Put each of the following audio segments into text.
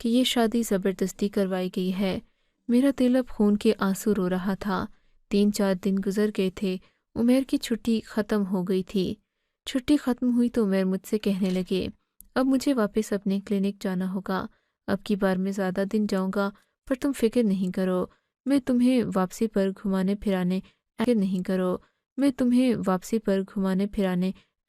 کہ یہ شادی زبردستی کروائی گئی ہے۔ میرا دل اب خون کے آنسو رو رہا تھا۔ 3-4 دن گزر گئے تھے، عمیر کی چھٹی ختم ہو گئی تھی۔ چھٹی ختم ہوئی تو عمیر مجھ سے کہنے لگے، اب مجھے واپس اپنے کلینک جانا ہوگا۔ اب کی بار میں زیادہ دن جاؤں گا، پر تم فکر نہیں کرو، میں تمہیں واپسی پر گھمانے پھرانے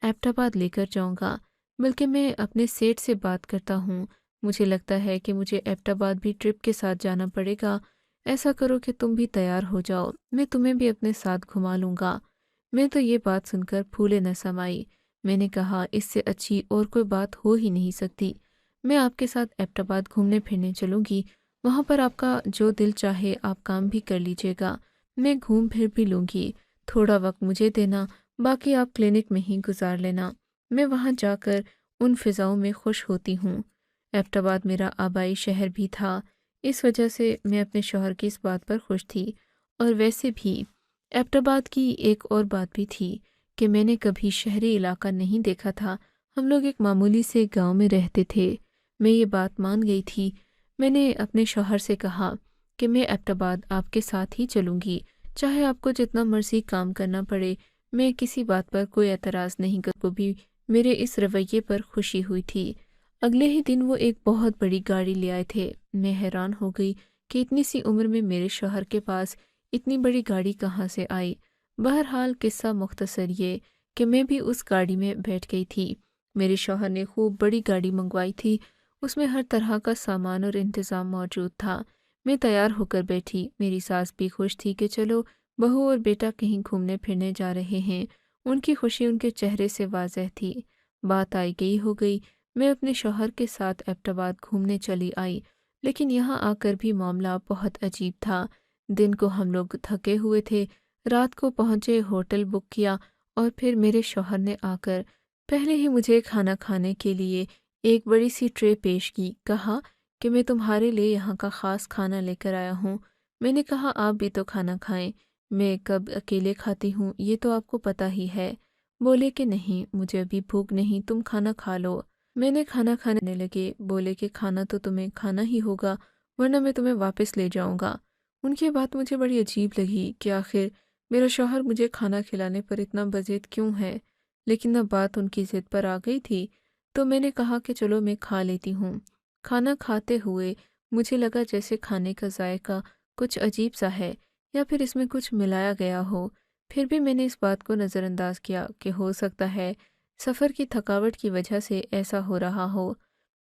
ایبٹ آباد لے کر جاؤں گا، بلکہ میں اپنے سیٹ سے بات کرتا ہوں، مجھے لگتا ہے کہ مجھے ایبٹ آباد بھی ٹرپ کے ساتھ جانا پڑے گا۔ ایسا کرو کہ تم بھی تیار ہو جاؤ، میں تمہیں بھی اپنے ساتھ گھما لوں گا۔ میں تو یہ بات سن کر پھولے نہ سمائی۔ میں نے کہا، اس سے اچھی اور کوئی بات ہو ہی نہیں سکتی۔ میں آپ کے ساتھ ایبٹ آباد گھومنے پھرنے چلوں گی، وہاں پر آپ کا جو دل چاہے آپ کام بھی کر لیجیے گا، میں گھوم پھر بھی لوں گی۔ تھوڑا وقت مجھے دینا، باقی آپ کلینک میں ہی گزار لینا، میں وہاں جا کر ان فضاؤں میں خوش ہوتی ہوں۔ ایبٹ آباد میرا آبائی شہر بھی تھا، اس وجہ سے میں اپنے شوہر کی اس بات پر خوش تھی۔ اور ویسے بھی ایبٹ آباد کی ایک اور بات بھی تھی کہ میں نے کبھی شہری علاقہ نہیں دیکھا تھا، ہم لوگ ایک معمولی سے گاؤں میں رہتے تھے۔ میں یہ بات مان گئی تھی۔ میں نے اپنے شوہر سے کہا کہ میں ایبٹ آباد آپ کے ساتھ ہی چلوں گی، چاہے آپ کو جتنا مرضی کام کرنا پڑے، میں کسی بات پر کوئی اعتراض نہیں کروں۔ کو بھی میرے اس رویے پر خوشی ہوئی تھی۔ اگلے ہی دن وہ ایک بہت بڑی گاڑی لے آئے تھے۔ میں حیران ہو گئی کہ اتنی سی عمر میں میرے شوہر کے پاس اتنی بڑی گاڑی کہاں سے آئی۔ بہرحال قصہ مختصر یہ کہ میں بھی اس گاڑی میں بیٹھ گئی تھی۔ میرے شوہر نے خوب بڑی گاڑی منگوائی تھی، اس میں ہر طرح کا سامان اور انتظام موجود تھا۔ میں تیار ہو کر بیٹھی، میری ساس بھی خوش تھی کہ چلو بہو اور بیٹا کہیں گھومنے پھرنے جا رہے ہیں۔ ان کی خوشی ان کے چہرے سے واضح تھی۔ بات آئی گئی ہو گئی، میں اپنے شوہر کے ساتھ ایبٹ آباد گھومنے چلی آئی، لیکن یہاں آ کر بھی معاملہ بہت عجیب تھا۔ دن کو ہم لوگ تھکے ہوئے تھے، رات کو پہنچے، ہوٹل بک کیا، اور پھر میرے شوہر نے آ کر پہلے ہی مجھے کھانا کھانے کے لیے ایک بڑی سی ٹرے پیش کی، کہا کہ میں تمہارے لیے یہاں کا خاص کھانا لے کر آیا ہوں۔ میں نے کہا، آپ بھی تو کھانا کھائیں، میں کب اکیلے کھاتی ہوں یہ تو آپ کو پتہ ہی ہے۔ بولے کہ نہیں، مجھے ابھی بھوک نہیں، تم کھانا کھا لو۔ میں نے کھانا کھانے لگے، بولے کہ کھانا تو تمہیں کھانا ہی ہوگا ورنہ میں تمہیں واپس لے جاؤں گا۔ ان کی بات مجھے بڑی عجیب لگی کہ آخر میرا شوہر مجھے کھانا کھلانے پر اتنا بضد کیوں ہے، لیکن اب بات ان کی ضد پر آ گئی تھی تو میں نے کہا کہ چلو میں کھا لیتی ہوں۔ کھانا کھاتے ہوئے مجھے لگا جیسے کھانے کا ذائقہ کچھ عجیب سا ہے یا پھر اس میں کچھ ملایا گیا ہو۔ پھر بھی میں نے اس بات کو نظر انداز کیا کہ ہو سکتا ہے سفر کی تھکاوٹ کی وجہ سے ایسا ہو رہا ہو۔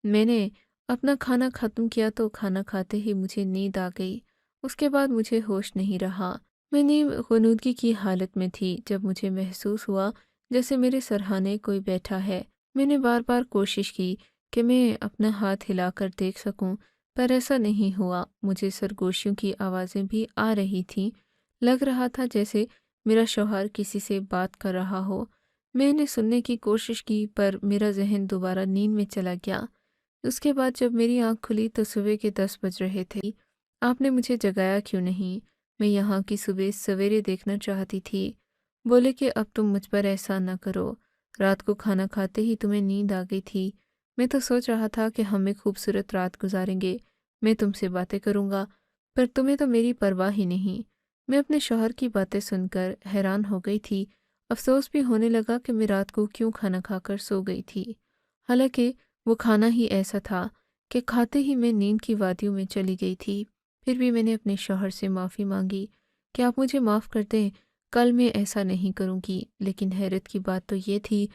میں نے اپنا کھانا ختم کیا تو کھانا کھاتے ہی مجھے نیند آ گئی۔ اس کے بعد مجھے ہوش نہیں رہا۔ میں نیم غنودگی کی حالت میں تھی جب مجھے محسوس ہوا جیسے میرے سرہانے کوئی بیٹھا ہے۔ میں نے بار بار کوشش کی کہ میں اپنا ہاتھ ہلا کر دیکھ سکوں، پر ایسا نہیں ہوا۔ مجھے سرگوشیوں کی آوازیں بھی آ رہی تھیں، لگ رہا تھا جیسے میرا شوہر کسی سے بات کر رہا ہو۔ میں نے سننے کی کوشش کی پر میرا ذہن دوبارہ نیند میں چلا گیا۔ اس کے بعد جب میری آنکھ کھلی تو صبح کے 10 بج رہے تھے۔ آپ نے مجھے جگایا کیوں نہیں؟ میں یہاں کی صبح سویرے دیکھنا چاہتی تھی۔ بولے کہ اب تم مجھ پر احسان نہ کرو، رات کو کھانا کھاتے ہی تمہیں نیند آ گئی تھی۔ میں تو سوچ رہا تھا کہ ہم ایک خوبصورت رات گزاریں گے، میں تم سے باتیں کروں گا، پر تمہیں تو میری پرواہ ہی نہیں۔ میں اپنے شوہر کی باتیں سن کر حیران ہو گئی تھی۔ افسوس بھی ہونے لگا کہ میں رات کو کیوں کھانا کھا کر سو گئی تھی، حالانکہ وہ کھانا ہی ایسا تھا کہ کھاتے ہی میں نیند کی وادیوں میں چلی گئی تھی۔ پھر بھی میں نے اپنے شوہر سے معافی مانگی کہ آپ مجھے معاف کر دیں، کل میں ایسا نہیں کروں گی۔ لیکن حیرت کی بات تو یہ تھی،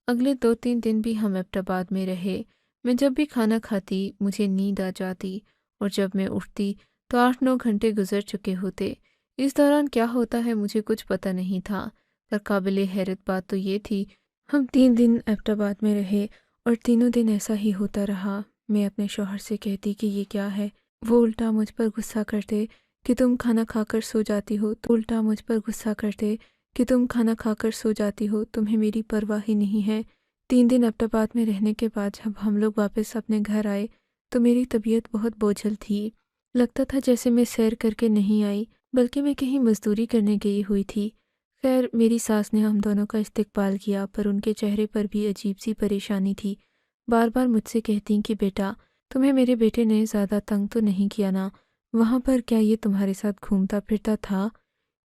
اگلے 2-3 دن بھی ہم ایبٹ آباد میں رہے۔ میں جب بھی کھانا کھاتی مجھے نیند آ جاتی اور جب میں اٹھتی تو 8-9 گھنٹے گزر چکے ہوتے۔ اس دوران کیا ہوتا ہے مجھے کچھ پتہ نہیں تھا، پر قابل حیرت بات تو یہ تھی ہم 3 دن ایبٹ آباد میں رہے اور تینوں دن ایسا ہی ہوتا رہا۔ میں اپنے شوہر سے کہتی کہ یہ کیا ہے، وہ الٹا مجھ پر غصہ کرتے کہ تم کھانا کھا کر سو جاتی ہو، تمہیں میری پرواہ ہی نہیں ہے۔ 3 دن ایبٹ آباد میں رہنے کے بعد جب ہم لوگ واپس اپنے گھر آئے تو میری طبیعت بہت بوجھل تھی، لگتا تھا جیسے میں سیر کر کے نہیں آئی بلکہ میں کہیں مزدوری کرنے گئی ہوئی تھی۔ خیر میری ساس نے ہم دونوں کا استقبال کیا، پر ان کے چہرے پر بھی عجیب سی پریشانی تھی۔ بار بار مجھ سے کہتی کہ بیٹا تمہیں میرے بیٹے نے زیادہ تنگ تو نہیں کیا نا؟ وہاں پر کیا یہ تمہارے ساتھ گھومتا پھرتا تھا؟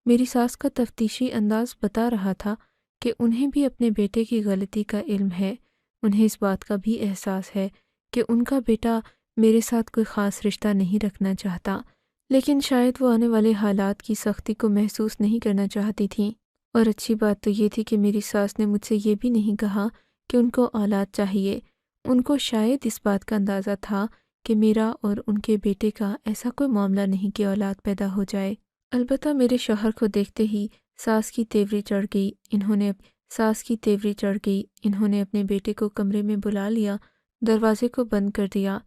میری ساس کا تفتیشی انداز بتا رہا تھا کہ انہیں بھی اپنے بیٹے کی غلطی کا علم ہے، انہیں اس بات کا بھی احساس ہے کہ ان کا بیٹا میرے ساتھ کوئی خاص رشتہ نہیں رکھنا چاہتا، لیکن شاید وہ آنے والے حالات کی سختی کو محسوس نہیں کرنا چاہتی تھیں۔ اور اچھی بات تو یہ تھی کہ میری ساس نے مجھ سے یہ بھی نہیں کہا کہ ان کو اولاد چاہیے۔ ان کو شاید اس بات کا اندازہ تھا کہ میرا اور ان کے بیٹے کا ایسا کوئی معاملہ نہیں کہ اولاد پیدا ہو جائے۔ البتہ میرے شوہر کو دیکھتے ہی ساس کی تیوری چڑھ گئی۔ انہوں نے اپنے بیٹے کو کمرے میں بلا لیا، دروازے کو بند کر دیا۔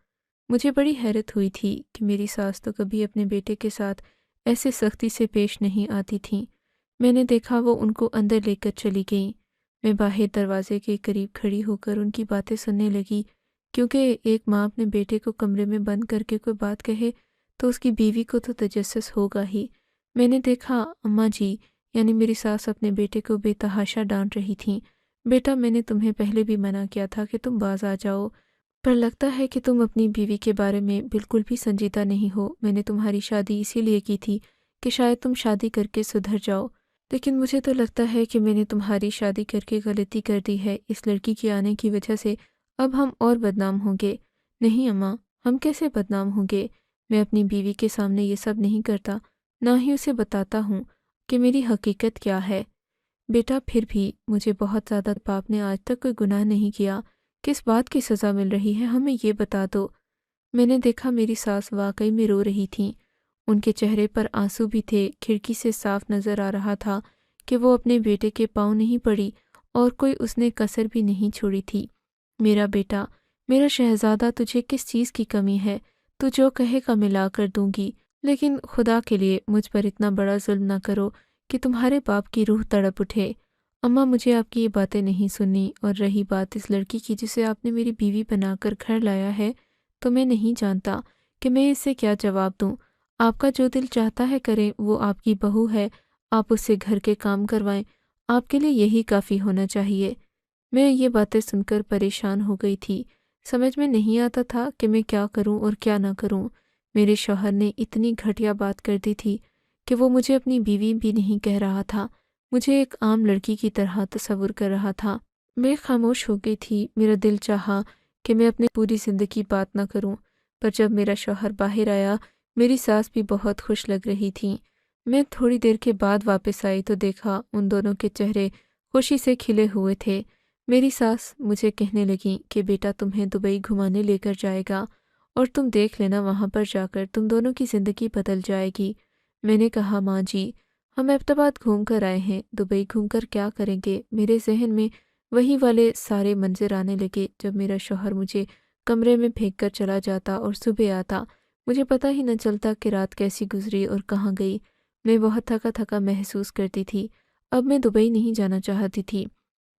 مجھے بڑی حیرت ہوئی تھی کہ میری ساس تو کبھی اپنے بیٹے کے ساتھ ایسے سختی سے پیش نہیں آتی تھیں۔ میں نے دیکھا وہ ان کو اندر لے کر چلی گئیں۔ میں باہر دروازے کے قریب کھڑی ہو کر ان کی باتیں سننے لگی، کیونکہ ایک ماں اپنے بیٹے کو کمرے میں بند کر کے کوئی بات کہے تو اس کی بیوی کو تو تجسس ہوگا ہی۔ میں نے دیکھا اماں جی، یعنی میری ساس اپنے بیٹے کو بے تحاشا ڈانٹ رہی تھیں۔ بیٹا، میں نے تمہیں پہلے بھی منع کیا تھا کہ تم باز آ جاؤ، پر لگتا ہے کہ تم اپنی بیوی کے بارے میں بالکل بھی سنجیدہ نہیں ہو۔ میں نے تمہاری شادی اسی لیے کی تھی کہ شاید تم شادی کر کے سدھر جاؤ، لیکن مجھے تو لگتا ہے کہ میں نے تمہاری شادی کر کے غلطی کر دی ہے۔ اس لڑکی کے آنے کی وجہ سے اب ہم اور بدنام ہوں گے۔ نہیں اماں، ہم کیسے بدنام ہوں گے؟ میں اپنی بیوی کے سامنے یہ سب نہیں کرتا، نہ ہی اسے بتاتا ہوں کہ میری حقیقت کیا ہے۔ بیٹا، پھر بھی مجھے بہت زیادہ باپ نے آج تک کوئی گناہ نہیں کیا، کس بات کی سزا مل رہی ہے ہمیں یہ بتا دو۔ میں نے دیکھا میری ساس واقعی میں رو رہی تھیں، ان کے چہرے پر آنسو بھی تھے۔ کھڑکی سے صاف نظر آ رہا تھا کہ وہ اپنے بیٹے کے پاؤں نہیں پڑی اور کوئی اس نے کسر بھی نہیں چھوڑی تھی۔ میرا بیٹا، میرا شہزادہ، تجھے کس چیز کی کمی ہے؟ تو جو کہے گا میں لا کر دوں گی، لیکن خدا کے لیے مجھ پر اتنا بڑا ظلم نہ کرو کہ تمہارے باپ کی روح تڑپ اٹھے۔ اماں، مجھے آپ کی یہ باتیں نہیں سننی، اور رہی بات اس لڑکی کی جسے آپ نے میری بیوی بنا کر گھر لایا ہے، تو میں نہیں جانتا کہ میں اس سے کیا جواب دوں۔ آپ کا جو دل چاہتا ہے کریں، وہ آپ کی بہو ہے، آپ اس سے گھر کے کام کروائیں، آپ کے لیے یہی کافی ہونا چاہیے۔ میں یہ باتیں سن کر پریشان ہو گئی تھی، سمجھ میں نہیں آتا تھا کہ میں کیا کروں اور کیا نہ کروں۔ میرے شوہر نے اتنی گھٹیا بات کر دی تھی کہ وہ مجھے اپنی بیوی بھی نہیں کہہ رہا تھا، مجھے ایک عام لڑکی کی طرح تصور کر رہا تھا۔ میں خاموش ہو گئی تھی۔ میرا دل چاہا کہ میں اپنی پوری زندگی بات نہ کروں، پر جب میرا شوہر باہر آیا، میری ساس بھی بہت خوش لگ رہی تھیں۔ میں تھوڑی دیر کے بعد واپس آئی تو دیکھا ان دونوں کے چہرے خوشی سے کھلے ہوئے تھے۔ میری ساس مجھے کہنے لگیں کہ بیٹا تمہیں دبئی گھمانے لے کر جائے گا، اور تم دیکھ لینا وہاں پر جا کر تم دونوں کی زندگی بدل جائے گی۔ میں نے کہا ماں جی، ہم ایبٹآباد گھوم کر آئے ہیں، دبئی گھوم کر کیا کریں گے؟ میرے ذہن میں وہی والے سارے منظر آنے لگے جب میرا شوہر مجھے کمرے میں پھینک کر چلا جاتا اور صبح آتا، مجھے پتہ ہی نہ چلتا کہ رات کیسی گزری اور کہاں گئی۔ میں بہت تھکا تھکا محسوس کرتی تھی۔ اب میں دبئی نہیں جانا چاہتی تھی،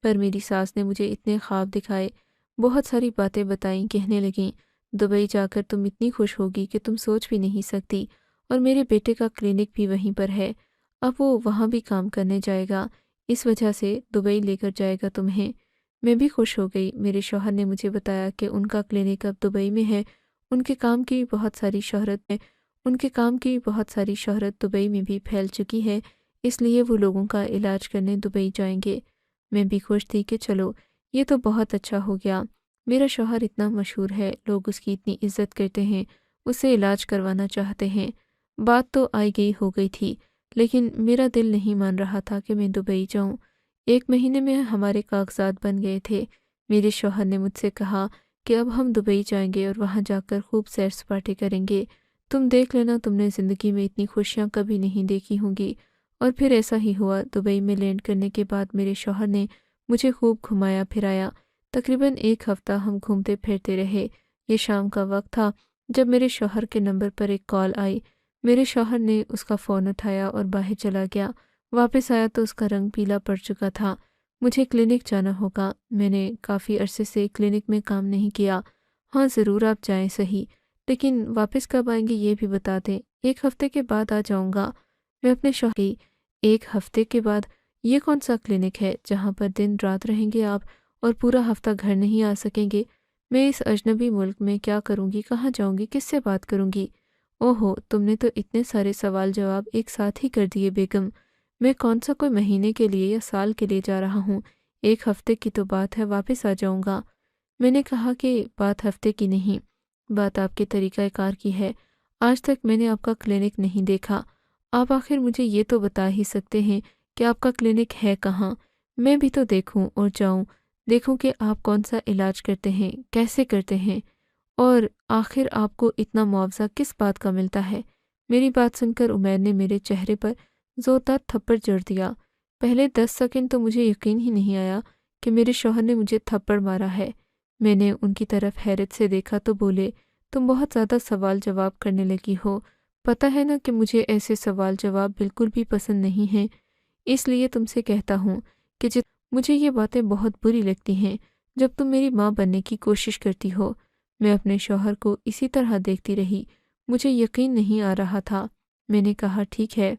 پر میری ساس نے مجھے اتنے خواب دکھائے، بہت ساری باتیں بتائیں، کہنے لگیں دبئی جا کر تم اتنی خوش ہوگی کہ تم سوچ بھی نہیں سکتی، اور میرے بیٹے کا کلینک بھی وہیں پر ہے، اب وہ وہاں بھی کام کرنے جائے گا، اس وجہ سے دبئی لے کر جائے گا تمہیں۔ میں بھی خوش ہو گئی۔ میرے شوہر نے مجھے بتایا کہ ان کا کلینک اب دبئی میں ہے، ان کے کام کی بہت ساری شہرت دبئی میں بھی پھیل چکی ہے، اس لیے وہ لوگوں کا علاج کرنے دبئی جائیں گے۔ میں بھی خوش تھی کہ چلو یہ تو بہت اچھا ہو گیا، میرا شوہر اتنا مشہور ہے، لوگ اس کی اتنی عزت کرتے ہیں، اس سے علاج کروانا چاہتے ہیں۔ بات تو آئی گئی ہو گئی تھی، لیکن میرا دل نہیں مان رہا تھا کہ میں دبئی جاؤں۔ 1 مہینے میں ہمارے کاغذات بن گئے تھے۔ میرے شوہر نے مجھ سے کہا کہ اب ہم دبئی جائیں گے اور وہاں جا کر خوب سیر سپاٹے کریں گے، تم دیکھ لینا، تم نے زندگی میں اتنی خوشیاں کبھی نہیں دیکھی ہوں گی۔ اور پھر ایسا ہی ہوا۔ دبئی میں لینڈ کرنے کے بعد میرے شوہر نے مجھے خوب گھمایا پھرایا۔ تقریباً 1 ہفتہ ہم گھومتے پھرتے رہے۔ یہ شام کا وقت تھا جب میرے شوہر کے نمبر پر ایک کال آئی۔ میرے شوہر نے اس کا فون اٹھایا اور باہر چلا گیا۔ واپس آیا تو اس کا رنگ پیلا پڑ چکا تھا۔ مجھے کلینک جانا ہوگا، میں نے کافی عرصے سے کلینک میں کام نہیں کیا۔ ہاں ضرور آپ جائیں صحیح، لیکن واپس کب آئیں گے یہ بھی بتا دیں۔ 1 ہفتے کے بعد آ جاؤں گا۔ میں اپنے شوہر کی 1 ہفتے کے بعد؟ یہ کون سا کلینک ہے جہاں پر دن رات رہیں گے آپ اور پورا ہفتہ گھر نہیں آ سکیں گے؟ میں اس اجنبی ملک میں کیا کروں گی، کہاں جاؤں گی، کس سے بات کروں گی؟ اوہو، تم نے تو اتنے سارے سوال جواب ایک ساتھ ہی کر دیے بیگم۔ میں کون سا کوئی مہینے کے لیے یا سال کے لیے جا رہا ہوں؟ 1 ہفتے کی تو بات ہے، واپس آ جاؤں گا۔ میں نے کہا کہ بات ہفتے کی نہیں، بات آپ کے طریقہ کار کی ہے۔ آج تک میں نے آپ کا کلینک نہیں دیکھا۔ آپ آخر مجھے یہ تو بتا ہی سکتے ہیں کہ آپ کا کلینک ہے کہاں؟ میں بھی تو دیکھوں اور جاؤں، دیکھوں کہ آپ کون سا علاج کرتے ہیں، کیسے کرتے ہیں، اور آخر آپ کو اتنا معاوضہ کس بات کا ملتا ہے؟ میری بات سن کر عمیر نے میرے چہرے پر زوردار تھپڑ جڑ دیا۔ پہلے 10 سیکنڈ تو مجھے یقین ہی نہیں آیا کہ میرے شوہر نے مجھے تھپڑ مارا ہے۔ میں نے ان کی طرف حیرت سے دیکھا تو بولے، تم بہت زیادہ سوال جواب کرنے لگی ہو، پتہ ہے نا کہ مجھے ایسے سوال جواب بالکل بھی پسند نہیں ہیں، اس لیے تم سے کہتا ہوں کہ مجھے یہ باتیں بہت بری لگتی ہیں جب تم میری ماں بننے کی کوشش کرتی ہو۔ میں اپنے شوہر کو اسی طرح دیکھتی رہی، مجھے یقین نہیں آ رہا تھا۔ میں نے کہا، ٹھیک ہے،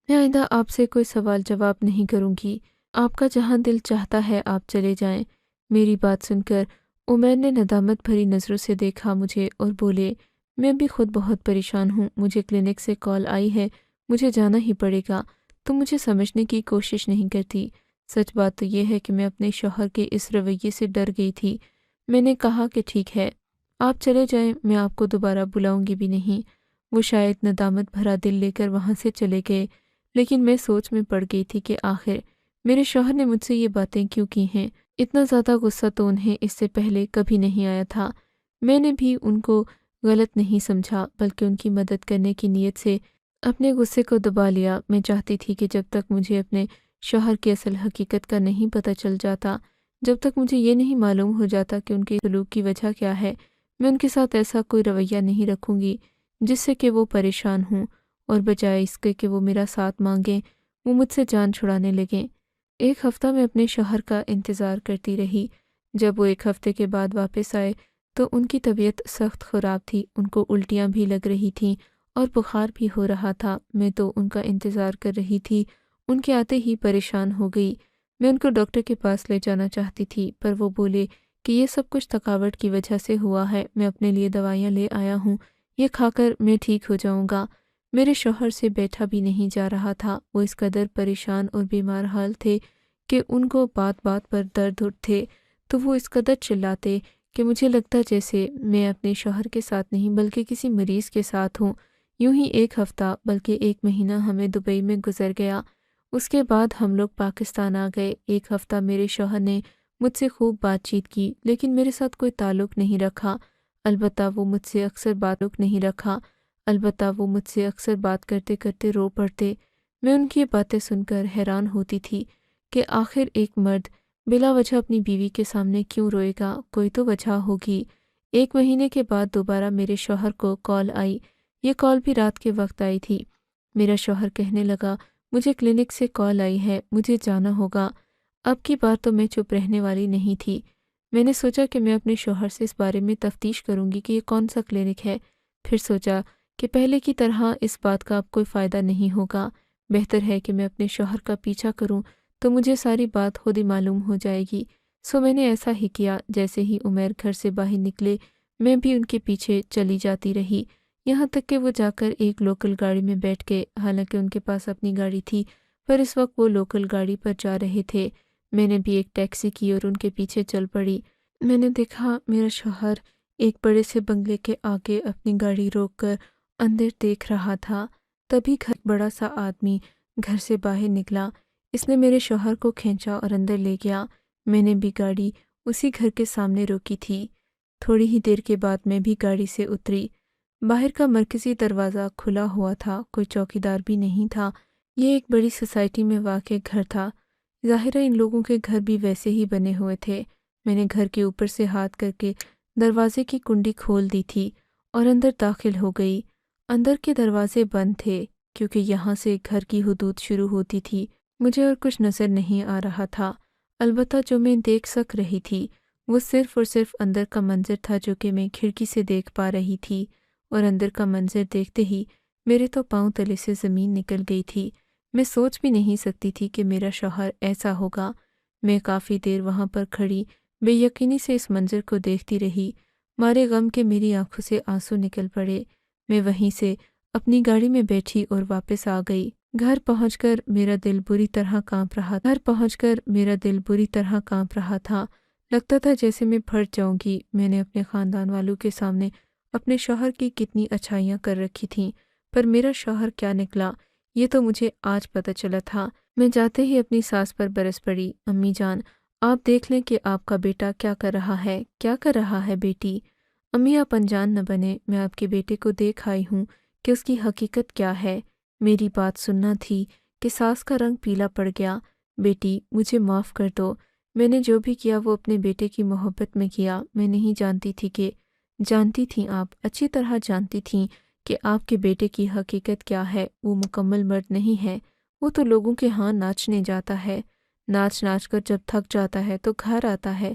میں آئندہ آپ سے کوئی سوال جواب نہیں کروں گی، آپ کا جہاں دل چاہتا ہے آپ چلے جائیں۔ میری بات سن کر عمیر نے ندامت بھری نظروں سے دیکھا مجھے اور بولے، میں بھی خود بہت پریشان ہوں، مجھے کلینک سے کال آئی ہے، مجھے جانا ہی پڑے گا۔ تم مجھے سمجھنے کی کوشش نہیں کرتی۔ سچ بات تو یہ ہے کہ میں اپنے شوہر کے اس رویے سے ڈر گئی تھی۔ میں نے کہا کہ ٹھیک ہے، آپ چلے جائیں، میں آپ کو دوبارہ بلاؤں گی بھی نہیں۔ وہ شاید ندامت بھرا دل لے کر وہاں سے چلے گئے، لیکن میں سوچ میں پڑ گئی تھی کہ آخر میرے شوہر نے مجھ سے یہ باتیں کیوں کی ہیں؟ اتنا زیادہ غصہ تو انہیں اس سے پہلے کبھی نہیں آیا تھا۔ میں نے بھی ان کو غلط نہیں سمجھا، بلکہ ان کی مدد کرنے کی نیت سے اپنے غصے کو دبا لیا۔ میں چاہتی تھی کہ جب تک مجھے اپنے شوہر کی اصل حقیقت کا نہیں پتہ چل جاتا، جب تک مجھے یہ نہیں معلوم ہو جاتا کہ ان کے سلوک کی وجہ کیا ہے، میں ان کے ساتھ ایسا کوئی رویہ نہیں رکھوں گی جس سے کہ وہ پریشان ہوں، اور بجائے اس کے کہ وہ میرا ساتھ مانگیں، وہ مجھ سے جان چھڑانے لگیں۔ 1 ہفتہ میں اپنے شوہر کا انتظار کرتی رہی۔ جب وہ 1 ہفتے کے بعد واپس آئے تو ان کی طبیعت سخت خراب تھی، ان کو الٹیاں بھی لگ رہی تھیں اور بخار بھی ہو رہا تھا۔ میں تو ان کا انتظار کر رہی تھی، ان کے آتے ہی پریشان ہو گئی۔ میں ان کو ڈاکٹر کے پاس لے جانا چاہتی تھی، پر وہ بولے کہ یہ سب کچھ تھکاوٹ کی وجہ سے ہوا ہے، میں اپنے لیے دوائیاں لے آیا ہوں، یہ کھا کر میں ٹھیک ہو جاؤں گا۔ میرے شوہر سے بیٹھا بھی نہیں جا رہا تھا، وہ اس قدر پریشان اور بیمار حال تھے کہ ان کو بات بات پر درد تھے، تو وہ اس قدر چلاتے کہ مجھے لگتا جیسے میں اپنے شوہر کے ساتھ نہیں بلکہ کسی مریض کے ساتھ ہوں۔ یوں ہی 1 ہفتہ بلکہ 1 مہینہ ہمیں دبئی میں گزر گیا۔ اس کے بعد ہم لوگ پاکستان آ گئے۔ 1 ہفتہ میرے شوہر نے مجھ سے خوب بات چیت کی، لیکن میرے ساتھ کوئی تعلق نہیں رکھا۔ البتہ وہ مجھ سے اکثر بات کرتے کرتے رو پڑتے۔ میں ان کی یہ باتیں سن کر حیران ہوتی تھی کہ آخر ایک مرد بلا وجہ اپنی بیوی کے سامنے کیوں روئے گا، کوئی تو وجہ ہوگی۔ 1 مہینے کے بعد دوبارہ میرے شوہر کو کال آئی۔ یہ کال بھی رات کے وقت آئی تھی۔ میرا شوہر کہنے لگا، مجھے کلینک سے کال آئی ہے، مجھے جانا ہوگا۔ اب کی بار تو میں چپ رہنے والی نہیں تھی۔ میں نے سوچا کہ میں اپنے شوہر سے اس بارے میں تفتیش کروں گی کہ یہ کون سا کلینک ہے۔ پھر سوچا کہ پہلے کی طرح اس بات کا اب کوئی فائدہ نہیں ہوگا، بہتر ہے کہ میں اپنے شوہر کا پیچھا کروں تو مجھے ساری بات خود ہی معلوم ہو جائے گی۔ سو میں نے ایسا ہی کیا۔ جیسے ہی عمیر گھر سے باہر نکلے، میں بھی ان کے پیچھے چلی جاتی رہی، یہاں تک کہ وہ جا کر ایک لوکل گاڑی میں بیٹھ گئے۔ حالانکہ ان کے پاس اپنی گاڑی تھی، پر اس وقت وہ لوکل گاڑی پر جا رہے تھے۔ میں نے بھی ایک ٹیکسی کی اور ان کے پیچھے چل پڑی۔ میں نے دیکھا میرا شوہر ایک بڑے سے بنگلے کے آگے اپنی گاڑی روک کر اندر دیکھ رہا تھا۔ تبھی بڑا سا آدمی گھر سے باہر نکلا۔ اس نے میرے شوہر کو کھینچا اور اندر لے گیا۔ میں نے بھی گاڑی اسی گھر کے سامنے روکی تھی۔ تھوڑی ہی دیر کے بعد میں بھی گاڑی سے اتری۔ باہر کا مرکزی دروازہ کھلا ہوا تھا، کوئی چوکیدار بھی نہیں تھا۔ یہ ایک بڑی سوسائٹی میں واقع گھر تھا۔ ظاہرہ ان لوگوں کے گھر بھی ویسے ہی بنے ہوئے تھے۔ میں نے گھر کے اوپر سے ہاتھ کر کے دروازے کی کنڈی کھول دی تھی اور اندر داخل ہو گئی۔ اندر کے دروازے بند تھے کیونکہ یہاں سے گھر کی حدود شروع ہوتی تھی۔ مجھے اور کچھ نظر نہیں آ رہا تھا، البتہ جو میں دیکھ سک رہی تھی وہ صرف اور صرف اندر کا منظر تھا جو کہ میں کھڑکی سے دیکھ پا رہی تھی، اور اندر کا منظر دیکھتے ہی میرے تو پاؤں تلے سے زمین نکل گئی تھی۔ میں سوچ بھی نہیں سکتی تھی کہ میرا شوہر ایسا ہوگا۔ میں کافی دیر وہاں پر کھڑی بے یقینی سے اس منظر کو دیکھتی رہی۔ مارے غم کے میری آنکھوں سے آنسو نکل پڑے۔ میں وہیں سے اپنی گاڑی میں بیٹھی اور واپس آ گئی۔ گھر پہنچ کر میرا دل بری طرح کانپ رہا تھا۔ لگتا تھا جیسے میں پھٹ جاؤں گی۔ میں نے اپنے خاندان والوں کے سامنے اپنے شوہر کی کتنی اچھائیاں کر رکھی تھیں، پر میرا شوہر کیا نکلا یہ تو مجھے آج پتہ چلا تھا۔ میں جاتے ہی اپنی ساس پر برس پڑی۔ امی جان، آپ دیکھ لیں کہ آپ کا بیٹا کیا کر رہا ہے بیٹی۔ امی آپ انجان نہ بنیں، میں آپ کے بیٹے کو دیکھ آئی ہوں کہ اس کی حقیقت کیا ہے۔ میری بات سننا تھی کہ ساس کا رنگ پیلا پڑ گیا۔ بیٹی مجھے معاف کر دو، میں نے جو بھی کیا وہ اپنے بیٹے کی محبت میں کیا۔ میں نہیں جانتی تھیں آپ اچھی طرح جانتی تھیں کہ آپ کے بیٹے کی حقیقت کیا ہے۔ وہ مکمل مرد نہیں ہے، وہ تو لوگوں کے ہاں ناچنے جاتا ہے، ناچ کر جب تھک جاتا ہے تو گھر آتا ہے۔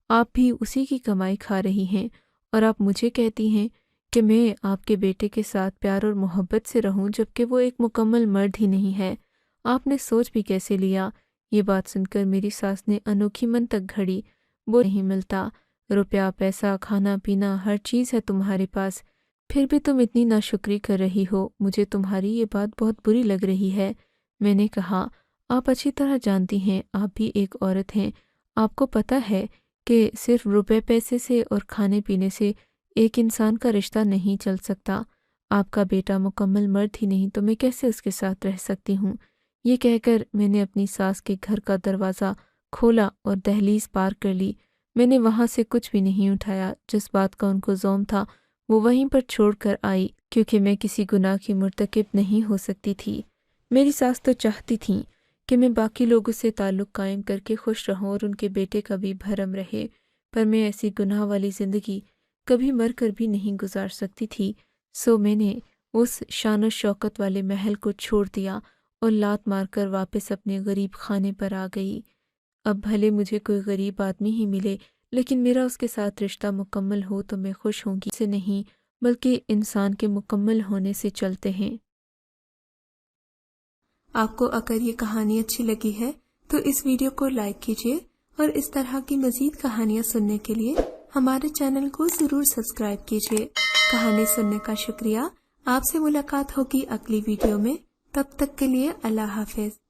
آپ بھی اسی کی کمائی کھا رہی ہیں اور آپ مجھے کہتی ہیں کہ میں آپ کے بیٹے کے ساتھ پیار اور محبت سے رہوں، جبکہ وہ ایک مکمل مرد ہی نہیں ہے۔ آپ نے سوچ بھی کیسے لیا؟ یہ بات سن کر میری ساس نے انوکھی منطق گھڑی۔ وہ نہیں ملتا، روپیہ پیسہ کھانا پینا ہر چیز ہے تمہارے پاس، پھر بھی تم اتنی ناشکری کر رہی ہو۔ مجھے تمہاری یہ بات بہت بری لگ رہی ہے۔ میں نے کہا، آپ اچھی طرح جانتی ہیں، آپ بھی ایک عورت ہیں، آپ کو پتہ ہے کہ صرف روپے پیسے سے اور کھانے پینے سے ایک انسان کا رشتہ نہیں چل سکتا۔ آپ کا بیٹا مکمل مرد ہی نہیں تو میں کیسے اس کے ساتھ رہ سکتی ہوں؟ یہ کہہ کر میں نے اپنی ساس کے گھر کا دروازہ کھولا اور دہلیز پار کر لی۔ میں نے وہاں سے کچھ بھی نہیں اٹھایا۔ جس بات کا ان کو زوم تھا وہ وہیں پر چھوڑ کر آئی، کیونکہ میں کسی گناہ کی مرتکب نہیں ہو سکتی تھی۔ میری ساس تو چاہتی تھیں کہ میں باقی لوگوں سے تعلق قائم کر کے خوش رہوں اور ان کے بیٹے کا بھی بھرم رہے، پر میں ایسی گناہ والی زندگی کبھی مر کر بھی نہیں گزار سکتی تھی۔ سو میں نے اس شان و شوکت والے محل کو چھوڑ دیا اور لات مار کر واپس اپنے غریب خانے پر آ گئی۔ اب بھلے مجھے کوئی غریب آدمی ہی ملے، لیکن میرا اس کے ساتھ رشتہ مکمل ہو تو میں خوش ہوں گی۔ سے نہیں بلکہ انسان کے مکمل ہونے سے چلتے ہیں۔ آپ کو اگر یہ کہانی اچھی لگی ہے تو اس ویڈیو کو لائک کیجیے اور اس طرح کی مزید کہانیاں سننے کے لیے ہمارے چینل کو ضرور سبسکرائب کیجیے۔ کہانی سننے کا شکریہ۔ آپ سے ملاقات ہوگی اگلی ویڈیو میں، تب تک کے لیے اللہ حافظ۔